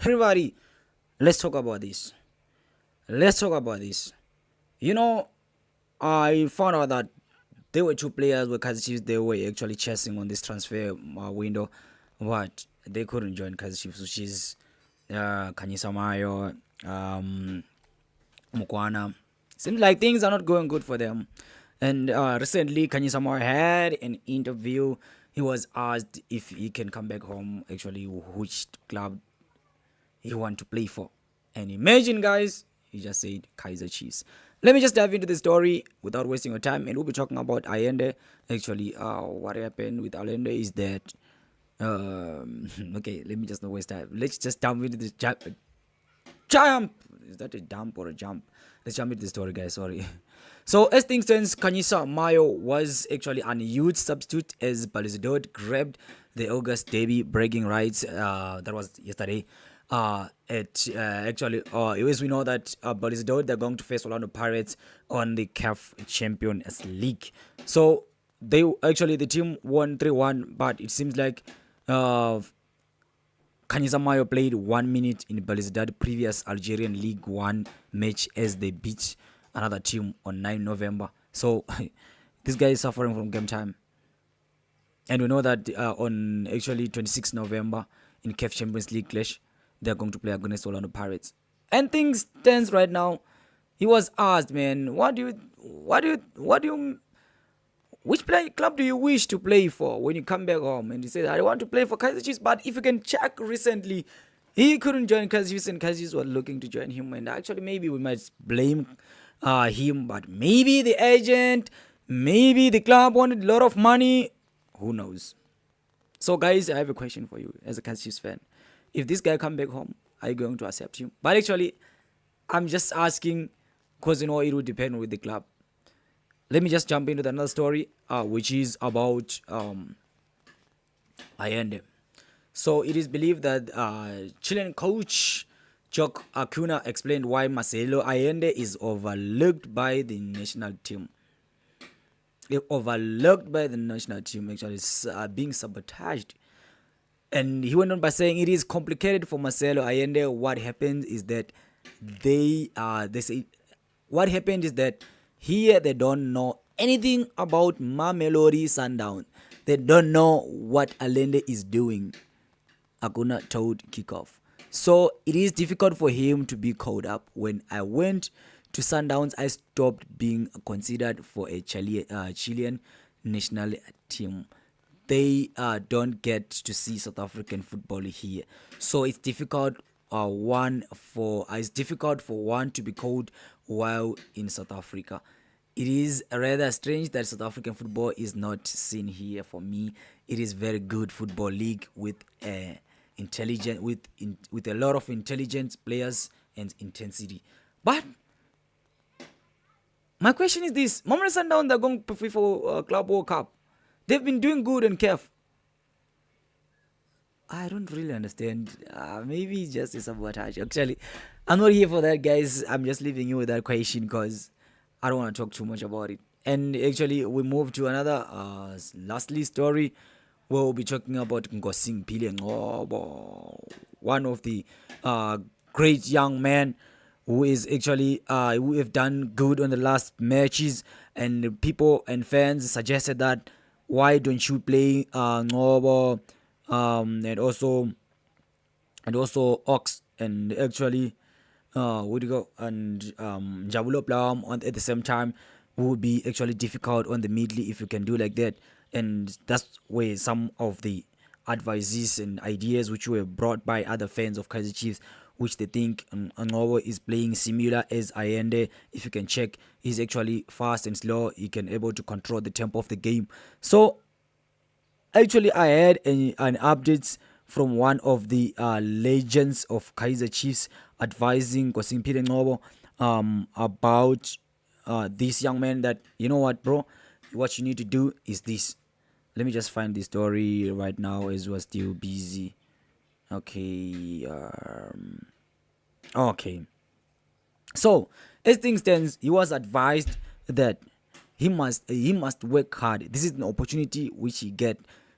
Everybody, let's talk about this. Let's talk about this. You know, I found out that there were two players with Kaizer Chiefs they were actually chasing on this transfer window, but they couldn't join Kaizer Chiefs, which is Khanyisa Mayo, Mukwana. Seems like things are not going good for them. And recently, Khanyisa Mayo had an interview. He was asked if he can come back home, actually, which club he want to play for. And imagine, guys, he just said Kaizer Chiefs. Let me just dive into the story without wasting your time, and we'll be talking about Allende. Actually, what happened with Allende is that, okay, let me just not waste time. Let's just jump into this jump. Is that a dump or a jump? Let's jump into the story, guys. Sorry. So, as things stand, Khanyisa Mayo was actually a huge substitute as Balizador grabbed the August derby bragging rights. That was yesterday. As we know that Balizador, they're going to face Orlando Pirates on the CAF Champions League. So, the team won 3-1, but it seems like Khanyisa Mayo played 1 minute in Belouizdad previous Algerian League 1 match as they beat another team on 9 November. So this guy is suffering from game time. And we know that on actually 26 November in CAF Champions League clash, they're going to play against Orlando Pirates. And things stands right now. He was asked, man, which club do you wish to play for when you come back home? And he said, I want to play for Kaizer Chiefs. But if you can check recently, he couldn't join Kaizer Chiefs, and Kaizer Chiefs were looking to join him. And actually, maybe we might blame him, but maybe the agent, maybe the club wanted a lot of money. Who knows? So, guys, I have a question for you as a Kaizer Chiefs fan. If this guy come back home, are you going to accept him? But actually, I'm just asking because, it will depend with the club. Let me just jump into another story, which is about Allende. So it is believed that Chilean coach Jock Acuna explained why Marcelo Allende is overlooked by the national team. Overlooked by the national team, actually, is being sabotaged. And he went on by saying it is complicated for Marcelo Allende. What happened is that they say what happened is that here they don't know anything about Mamelodi Sundown. They don't know what Allende is doing. Acuna told Kickoff. So it is difficult for him to be called up. When I went to Sundowns, I stopped being considered for a Chilean national team. They don't get to see South African football here, so it's difficult. It's difficult for one to be called while in South Africa. It is rather strange that South African football is not seen here. For me, it is very good football league with with a lot of intelligent players and intensity. But my question is this: Mamelodi Sundowns, they're going to play for Club World Cup. They've been doing good in CAF. I don't really understand. Maybe it's just a sabotage. Actually, I'm not here for that, guys. I'm just leaving you with that question because I don't want to talk too much about it. And actually, we move to another lastly story where we'll be talking about Ngcobo, one of the great young men who is actually who have done good on the last matches, and people and fans suggested that why don't you play Ngcobo, and also Ox, and actually would go and Jabulo Plam on at the same time would be actually difficult on the middle if you can do like that. And that's where some of the advices and ideas which were brought by other fans of Kaizer Chiefs, which they think Ngcobo is playing similar as Allende. If you can check, he's actually fast and slow. He can able to control the tempo of the game. So actually, I had an update from one of the legends of Kaizer Chiefs advising Nkosimpile Ngcobo about this young man, that, you know what, bro, what you need to do is this. Let me just find the story right now as we're still busy. Okay. Okay. So, as things stands, he was advised that he must work hard. This is an opportunity which he get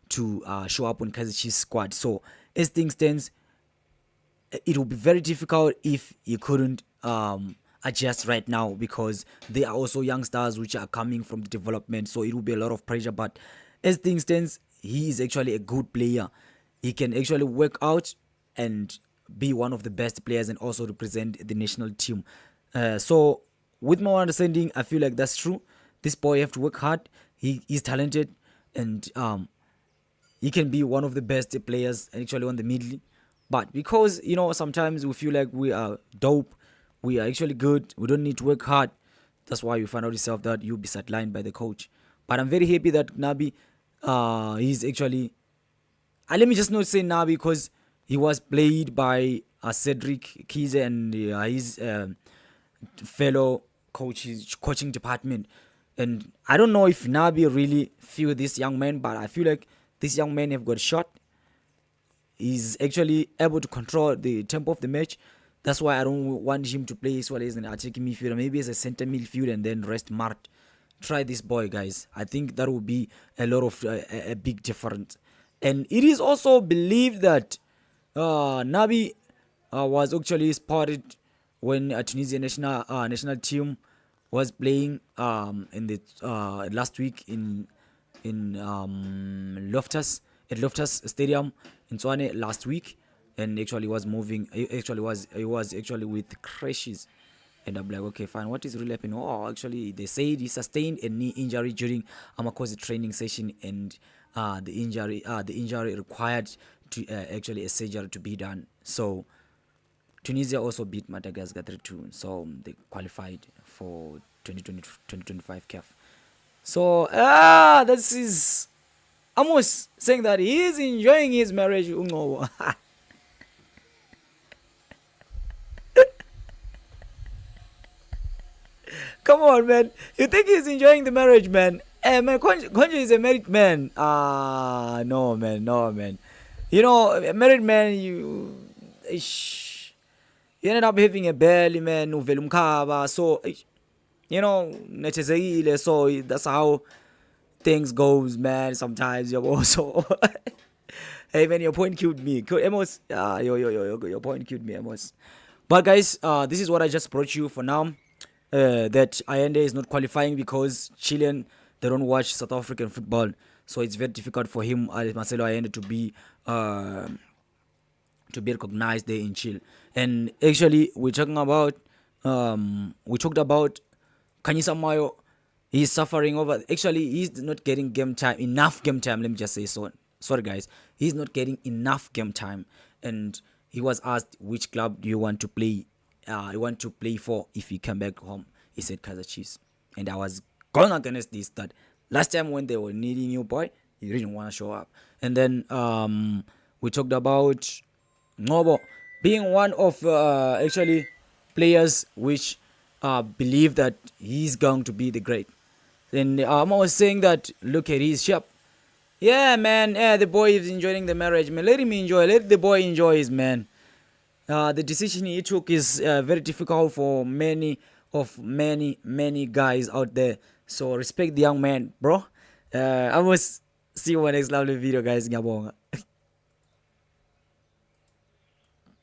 to show up on Kaizer Chiefs squad. So, as things stands, it will be very difficult if he couldn't adjust right now, because they are also young stars which are coming from the development, so it will be a lot of pressure. But as things stands, he is actually a good player. He can actually work out and be one of the best players and also represent the national team. So with my understanding, I feel like that's true. This boy have to work hard. He is talented, and he can be one of the best players actually on the middle. But because sometimes we feel like we are dope, we are actually good, we don't need to work hard. That's why you find out yourself that you'll be sidelined by the coach. But I'm very happy that Nabi, he's actually. Let me just not say Nabi, because he was played by Cedric Kaizer and his fellow coaching department. And I don't know if Nabi really feel this young man, but I feel like this young man have got shot. He's actually able to control the tempo of the match. That's why I don't want him to play as well as an attacking midfielder. Maybe as a center midfield and then rest Mart. Try this boy, guys. I think that will be a lot of a big difference. And it is also believed that Nabi was actually spotted when Tunisian national team was playing in the last week in Loftus at Loftus Stadium in Tswane last week, and actually was moving. He was actually with crashes, and I'm like, okay, fine. What is really happening? Oh, actually, they said he sustained a knee injury during Amakosi training session, and the injury required to actually a surgery to be done. So Tunisia also beat Madagascar 3-2, so they qualified for 2020-2025 CAF. So this is Amos saying that he is enjoying his marriage with Ngcobo. Come on, man. You think he's enjoying the marriage, man? Man, Konjo is a married man. No, man, no, man. A married man, you ended up having a belly, man, uvela umkhaba. So, nethezekile. So that's how things goes, man. Sometimes you're also. Hey, man, your point killed me. Amos, your point killed me, Amos. But guys, this is what I just brought you for now. That Allende is not qualifying because Chilean, they don't watch South African football, so it's very difficult for him, Marcelo Allende, to be recognized there in Chile. And actually, we talked about Khanyisa Mayo. He's suffering over. Actually, he's not getting enough game time. Let me just say so. Sorry, guys. He's not getting enough game time, and he was asked which club do you want to play. I want to play for if you come back home. He said Kaizer Chiefs, and I was going against this. That last time when they were needing you, boy, you didn't want to show up. And then we talked about Ngcobo being one of actually players which believe that he's going to be the great. And I was saying that look at his shop. Yeah, man. Yeah, the boy is enjoying the marriage, man. Let him enjoy. Let the boy enjoy his man. The decision he took is very difficult for many guys out there. So respect the young man, bro. I will see you in the next lovely video, guys. Ngiyabonga.